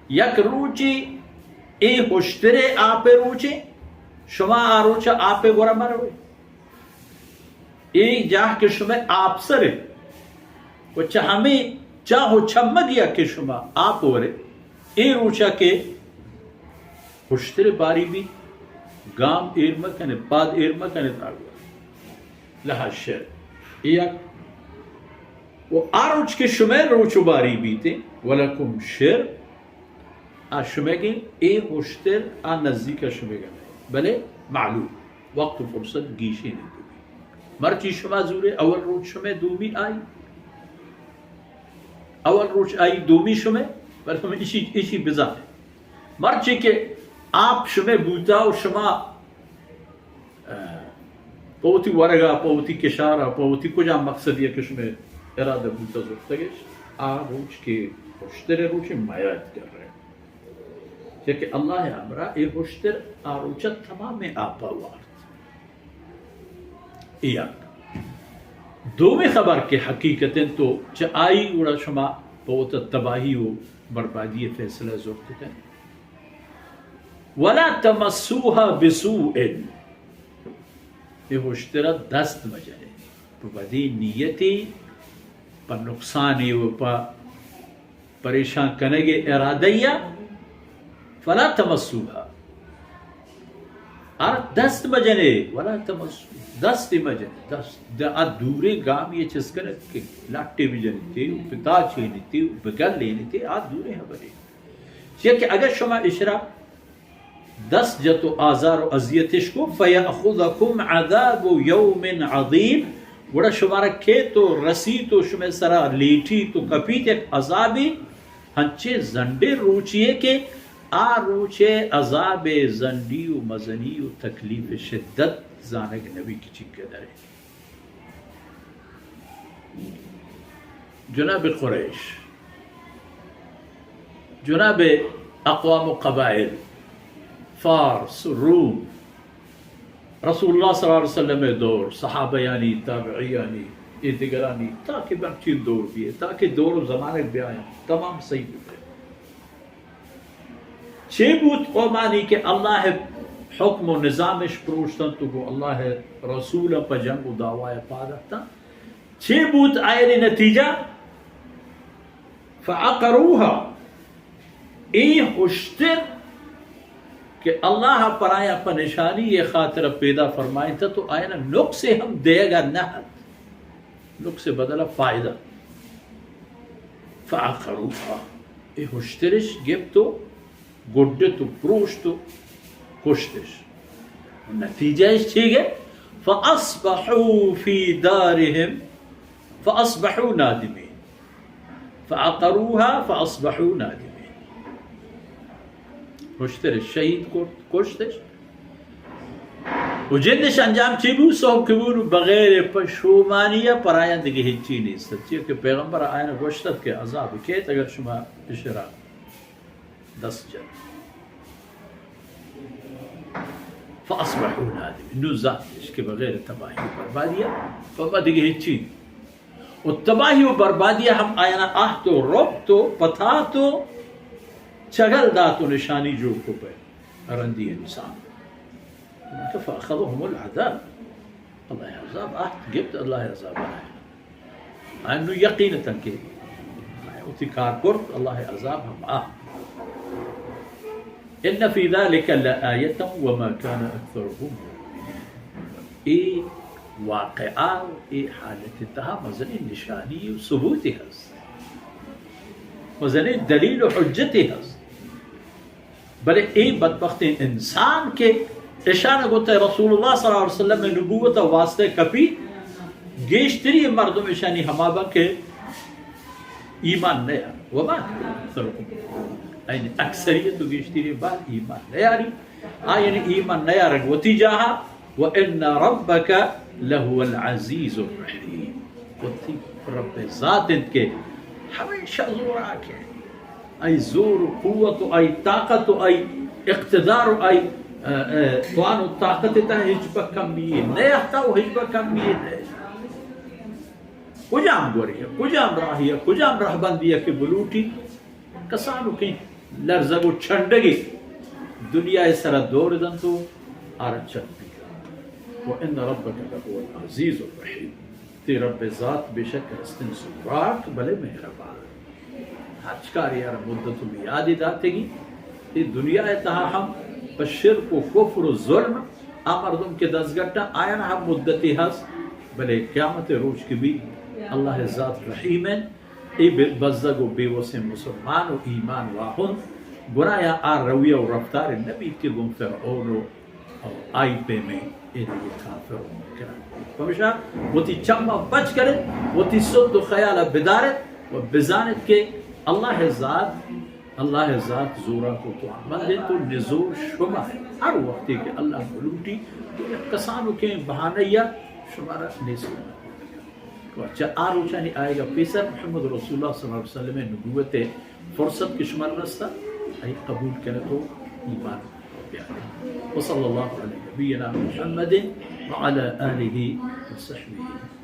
یک روچی ای هشتره آپ روچی شما آروچا آپ گورا مروی ای جاه که شما آپ سره و چه همه چاهو چمگیا که شما آپ وره ای روچا که هشتره باری بی گام ایرما کنه پاد ایرما کنه تاگوار لها شر یک و آروچ که شما روچو باری بیته ولکم شر شمگین ای هشتر نزدیک شمگین بله معلوم وقت و فرصت گیشی نیدومی مرچی شما زوره اول روچ شما دومی آئی اول روچ آئی دومی شما بله شما ایشی بزانه مرچی که آپ شما بوتا و شما پوتی ورگا پوتی کشارا پوتی کجا مقصدیه که شما اراده بوتا زورتگش روچ که هشتر روچ مایت کر رہے کہ اللہ امرا ای هشتر آروچا تمام آپا وارد ایک دومی خبر کے حقیقتیں تو چا آئی اوڑا شما بہت تباہی و بربادی فیصلہ زورت ہے ولا تمسوها بسوء ای هشتر دست مجھے بدی نیتی پر نقصانی و پر پریشان کنگے ارادیہ فلا تمسوها دست مجنے ولا تمسو دست مجنے دست دوری گام یہ چیز کرنے کہ لاٹے بھی جنے تھے پتا چھینی تھی بگل لینی تھی دوری ہیں بڑے یہ کہ اگر شما اشرا دست جتو آزار و عذیتش کو فیأخذکم عذاب یوم عظیم وڑا شما رکھے تو رسی تو شما سرا لیٹی تو کپیت ایک عذابی ہنچے زنڈے روچیے کہ روچے عذاب زنڈی و مزنی و تکلیف شدت زانک نبی کی چکے درے جناب قریش جناب اقوام و قبائل فارس روم رسول اللہ صلی اللہ علیہ وسلم دور صحابیانی تابعیانی دیگرانی تاکہ برچین دور بھی ہے تاکہ دور و زمانے بھی آئیں تمام صحیح ہوتے چھ بود قومانی کہ اللہ حکم و نظامش پروشتن تو وہ اللہ رسول پا جنگ و دعوی پادتا چھ بود آئے نتیجہ فعقروها ای ہشتر کہ اللہ پر آیا پا نشانی یہ خاطر پیدا فرمائیں تھا تو آئے نا نقص ہم دے گا نحت نقص بدلا فائدہ فعقروها ای ہشترش گب تو گڈے تو پروش تو کشتش نتیجہ اس ٹھیک ہے فاصبحوا فی دارہم فاصبحوا نادمین فعقروها فاصبحوا نادمین کشتش شہید کشتش و جندش انجام چی بود صحب کبون بغیر پشومانیہ پر آیان دیگه ہچی نیست چیئے کہ پیغمبر آیان گوشتت کہ عذاب کیت اگر شما اشرا دست جن فاصبحوا نادمین نو ذاتش کہ بغیر تباہی و بربادیہ فما دیگه ہچی و تباہی و بربادیہ ہم آیانا آہ تو رب تو پتھا تو چگل داتو نشانی جو کو پہ رندی انسان فأخذهم العذاب الله عذاب جبت الله عذاب انه يقينة كي وتكار كرت الله عذاب هم ان في ذلك لآية وما كان اكثرهم اي واقعا اي حالة انتهى مزني نشاني وثبوتها مزني دليل حجتها بل اي بدبخت انسان کے اشارہ ہوتا ہے رسول اللہ صلی اللہ علیہ وسلم میں نبوت واسطے کبھی گیشتری مردم اشانی ہمابا کے ایمان نہیں آ وما یعنی اکثریت گیشتری بعد ایمان نہیں آ رہی یعنی ایمان نہیں آ رہی وتی جاہا وَإِنَّ رَبَّكَ لَهُوَ الْعَزِيزُ الرَّحِيمُ وتی رب ذات کے ہمیشہ زور آکے ای زور قوت ای طاقت ای اقتدار ای توانو طاقت تا حجبہ کمیه نیحتا و حجبہ کمیه ہے کجام گوری ہے کجام راہی ہے کجام راہ بندی ہے کہ بلوٹی کسانو کی لرزگو چھنڈگی دنیا سر دور دن تو آرچن بھی وَإِنَّ رَبَّكَ لَهُوَ الْعَزِيزُ الرَّحِيمُ تی رب ذات بے شک رستن سراک بلے مہربان ہر چکاری یار مدت میں یادی داتے گی تی دنیا اتہا ہم بشرک و کفر و ظلم آمردم کے دزگٹا آیا ہم مدتی ہس بلے قیامت روش کی بھی اللہ ذات رحیم ہے ای بزدگ و بیوس مسلمان و ایمان واہن گنایا آر رویہ و رفتار نبی کی گم فرعون و آئی پہ میں انہی کافر و مکرم فمشا وہ تی چمہ بچ کرے وہ تی صد و خیال بدارت و بزانت کے اللہ ذات زورا کو تو عمل تو نزور شما ہے ہر وقتی کہ اللہ ملوٹی کسانو کے بہانیہ شمارا نیسو اچھا آروچانی آئے گا پیسر محمد رسول اللہ صلی اللہ علیہ وسلم نبوت فرصت کی شمار رستا ای قبول کرے تو ایمان بیانے وصلی اللہ علیہ نبینا محمد وعلى آلہ وصحبہ